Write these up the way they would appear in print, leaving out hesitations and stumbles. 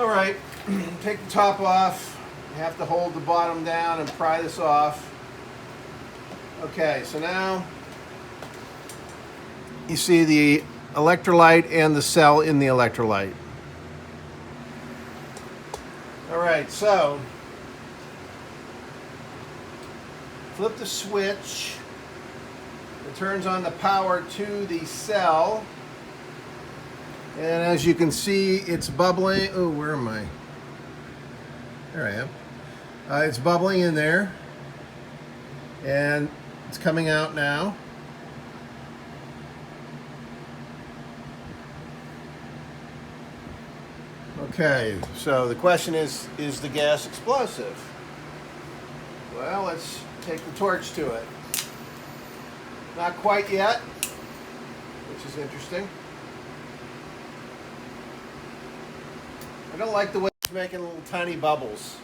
All right, take the top off. You have to hold the bottom down and pry this off. Okay, so now you see the electrolyte and the cell in the electrolyte. All right, so flip the switch. It turns on the power to the cell. And as you can see, it's bubbling. Oh, where am I? There I am. It's bubbling in there. And it's coming out now. Okay, so the question is the gas explosive? Well, let's take the torch to it. Not quite yet, which is interesting. I don't like the way it's making little tiny bubbles.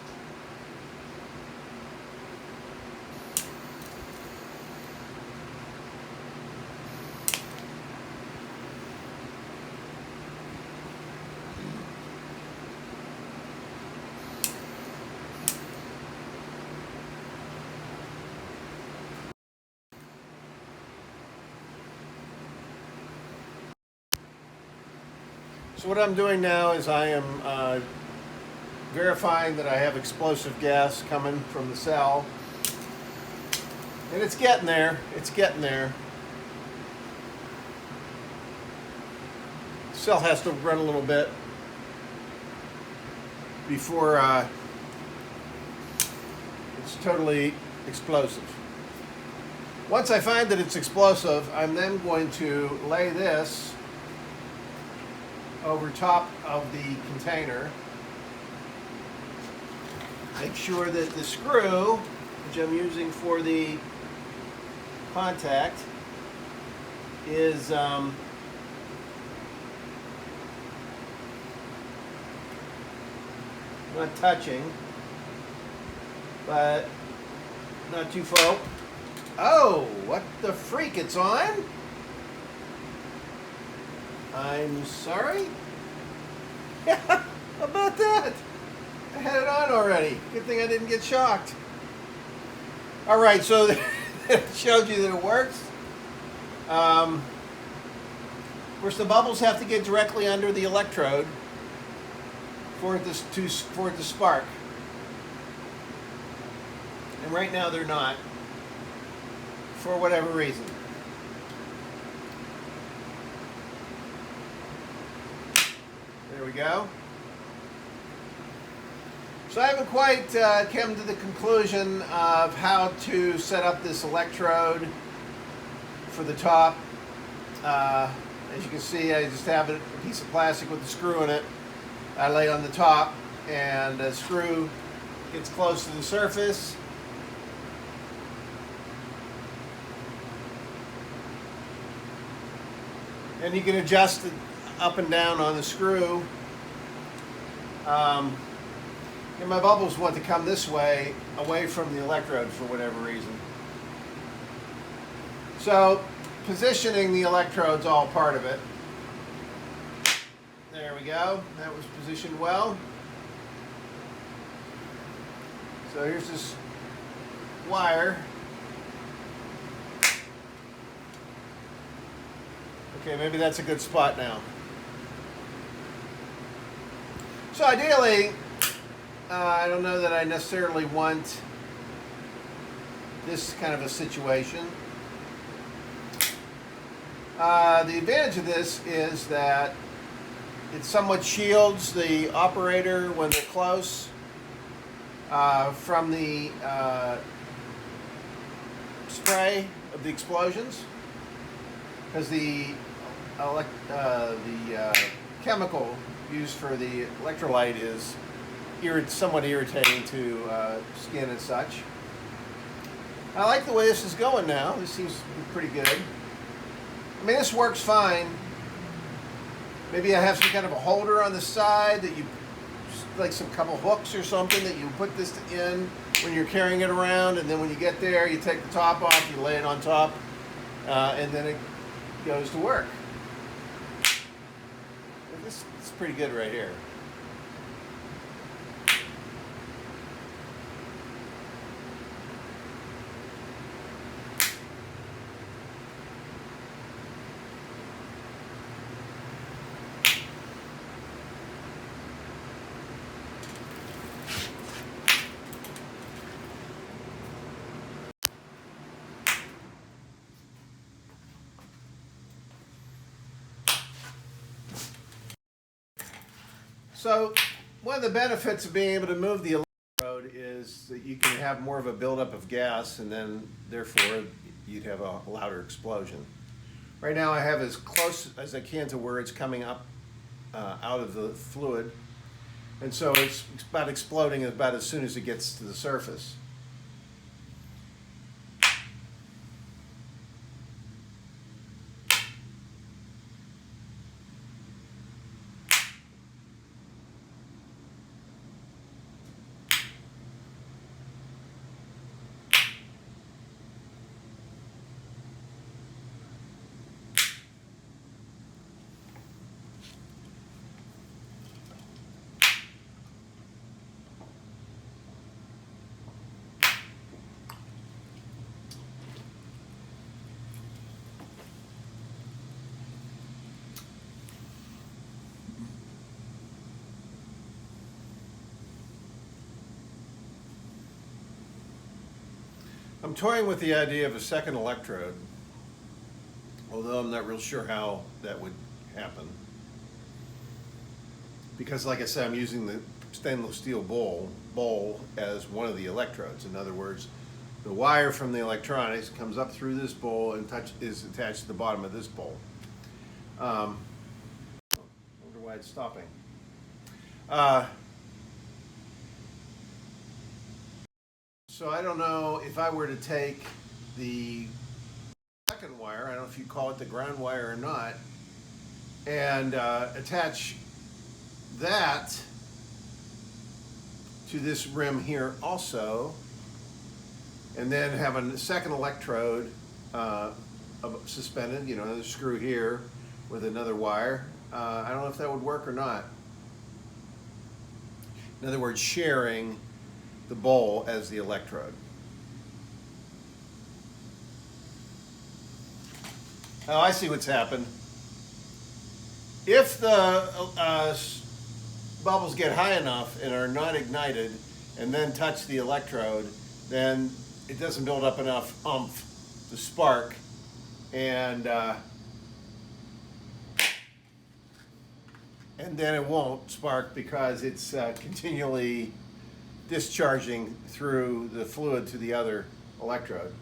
So what I'm doing now is I am verifying that I have explosive gas coming from the cell. And it's getting there. It's getting there. The cell has to run a little bit before it's totally explosive. Once I find that it's explosive, I'm then going to lay this over top of the container. Make sure that the screw, which I'm using for the contact, is not touching, but not too far. Oh, what the freak, it's on? I'm sorry? Yeah, how about that? I had it on already. Good thing I didn't get shocked. All right, so it showed you that it works. Of course, the bubbles have to get directly under the electrode for it to spark. And right now they're not, for whatever reason. There we go. So I haven't quite come to the conclusion of how to set up this electrode for the top. As you can see, I just have a piece of plastic with a screw in it. I lay on the top, and the screw gets close to the surface. And you can adjust it up and down on the screw. And my bubbles want to come this way, away from the electrode for whatever reason. So positioning the electrode's all part of it. There we go. That was positioned well. So here's this wire. Okay, maybe that's a good spot now. So ideally, I don't know that I necessarily want this kind of a situation. The advantage of this is that it somewhat shields the operator when they're close from the spray of the explosions, because the chemical used for the electrolyte is somewhat irritating to skin and such. I like the way this is going now. This seems to be pretty good. I mean, this works fine. Maybe I have some kind of a holder on the side that you, like some couple hooks or something that you put this in when you're carrying it around, and then when you get there, you take the top off, you lay it on top, and then it goes to work. This is pretty good right here. So one of the benefits of being able to move the electrode is that you can have more of a buildup of gas, and then therefore you'd have a louder explosion. Right now I have as close as I can to where it's coming up out of the fluid, and so it's about exploding about as soon as it gets to the surface. I'm toying with the idea of a second electrode, although I'm not real sure how that would happen. Because like I said, I'm using the stainless steel bowl as one of the electrodes. In other words, the wire from the electronics comes up through this bowl and is attached to the bottom of this bowl. I wonder why it's stopping. So I don't know if I were to take the second wire, I don't know if you call it the ground wire or not, and attach that to this rim here also, and then have a second electrode suspended, another screw here with another wire. I don't know if that would work or not. In other words, sharing the bowl as the electrode. Oh, I see what's happened. If the bubbles get high enough and are not ignited and then touch the electrode, then it doesn't build up enough oomph to spark, and then it won't spark because it's continually discharging through the fluid to the other electrode.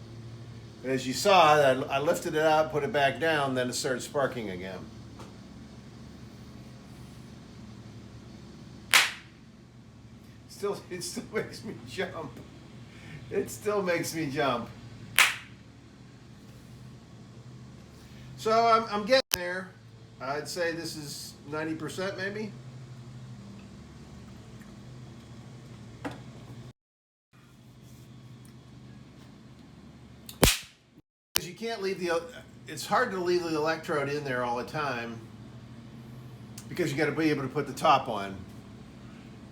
And as you saw, I lifted it out, put it back down, then it started sparking again. It still makes me jump. It still makes me jump. So I'm getting there. I'd say this is 90% maybe. You can't leave it's hard to leave the electrode in there all the time because you got to be able to put the top on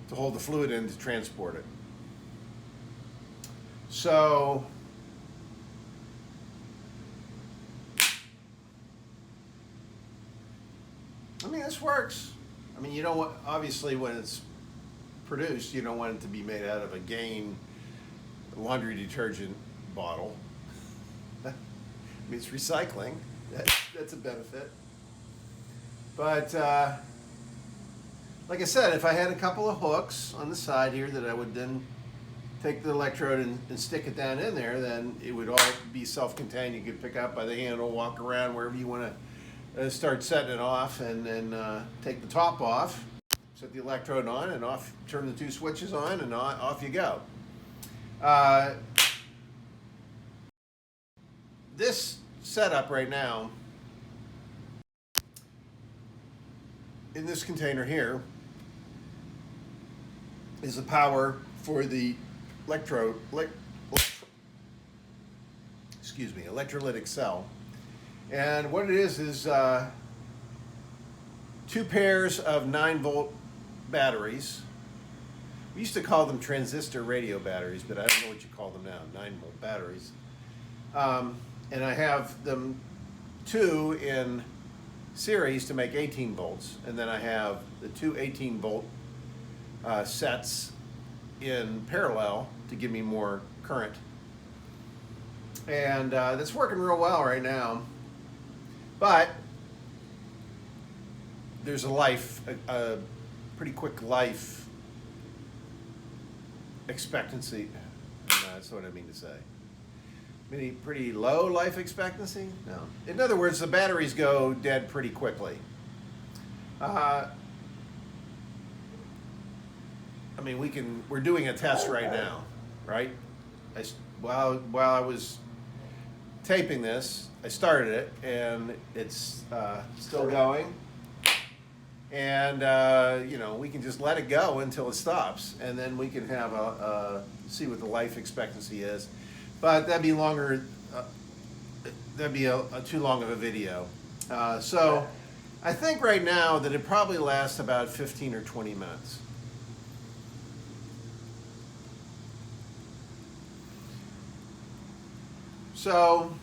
to hold the fluid in to transport it. So I mean, this works. I mean, you don't want, obviously when it's produced, you don't want it to be made out of a Gain laundry detergent bottle. I mean, it's recycling. That's a benefit. But like I said, if I had a couple of hooks on the side here that I would then take the electrode and stick it down in there, then it would all be self-contained. You could pick up by the handle, walk around wherever you want to start setting it off, and then take the top off, set the electrode on, and off. Turn the two switches on, and off you go. This setup right now in this container here is the power for the electrolytic cell. And what it is two pairs of 9-volt batteries. We used to call them transistor radio batteries, but I don't know what you call them now, 9-volt batteries. And I have them two in series to make 18 volts, and then I have the two 18-volt sets in parallel to give me more current. And that's working real well right now. But there's a life pretty quick life expectancy. No, that's what I mean to say. Pretty low life expectancy? No. In other words, the batteries go dead pretty quickly. I mean, we're doing a test right now, right? While I was taping this, I started it, and it's still going. And we can just let it go until it stops, and then we can have see what the life expectancy is. But that'd be longer. That'd be a too long of a video. So I think right now that it probably lasts about 15 or 20 minutes. So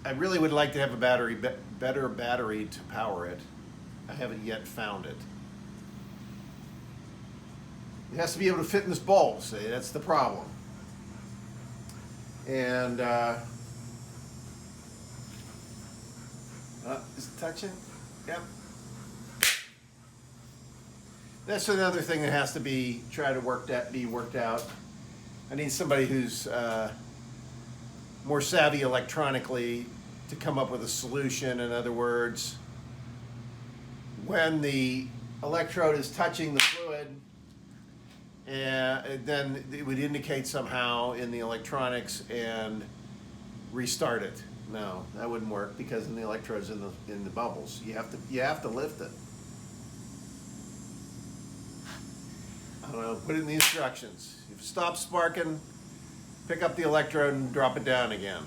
I really would like to have a better battery to power it. I haven't yet found it. It has to be able to fit in this bowl, see, that's the problem. And is it touching? Yep. That's another thing that has to be worked out. I need somebody who's more savvy electronically to come up with a solution. In other words, when the electrode is touching the fluid, and then it would indicate somehow in the electronics and restart it. No, that wouldn't work because in the electrodes in the bubbles, you have to lift it. I don't know. Put it in the instructions. If it stops sparking, pick up the electrode and drop it down again.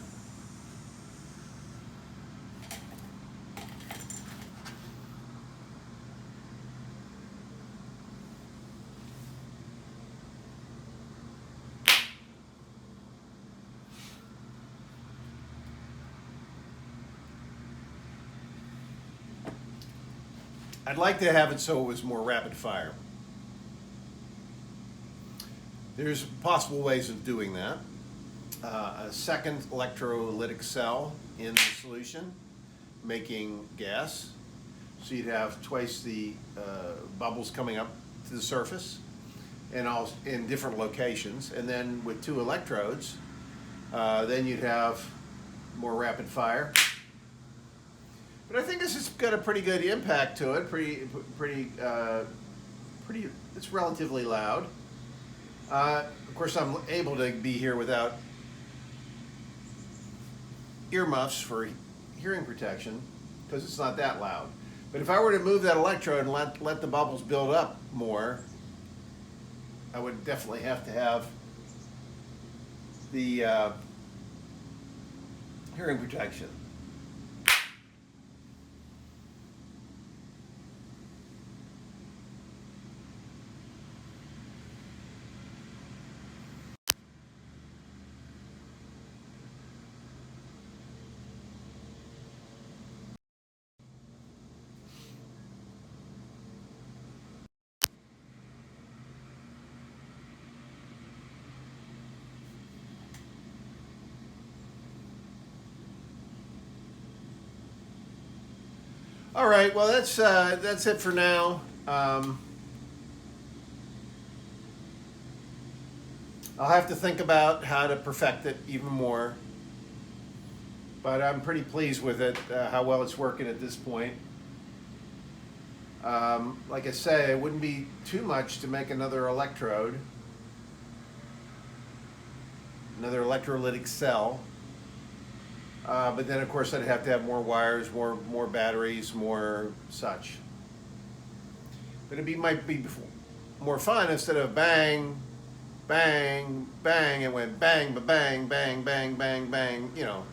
I'd like to have it so it was more rapid fire. There's possible ways of doing that. A second electrolytic cell in the solution, making gas. So you'd have twice the bubbles coming up to the surface, and all in different locations. And then with two electrodes, then you'd have more rapid fire. But I think this has got a pretty good impact to it. It's relatively loud. Of course, I'm able to be here without earmuffs for hearing protection because it's not that loud. But if I were to move that electrode and let the bubbles build up more, I would definitely have to have the hearing protection. All right, well, that's it for now. I'll have to think about how to perfect it even more, but I'm pretty pleased with it, how well it's working at this point. Like I say, it wouldn't be too much to make another electrode, another electrolytic cell. But then, of course, I'd have to have more wires, more batteries, more such. But might be more fun instead of bang, bang, bang. It went bang, ba bang, bang, bang, bang, bang. You know,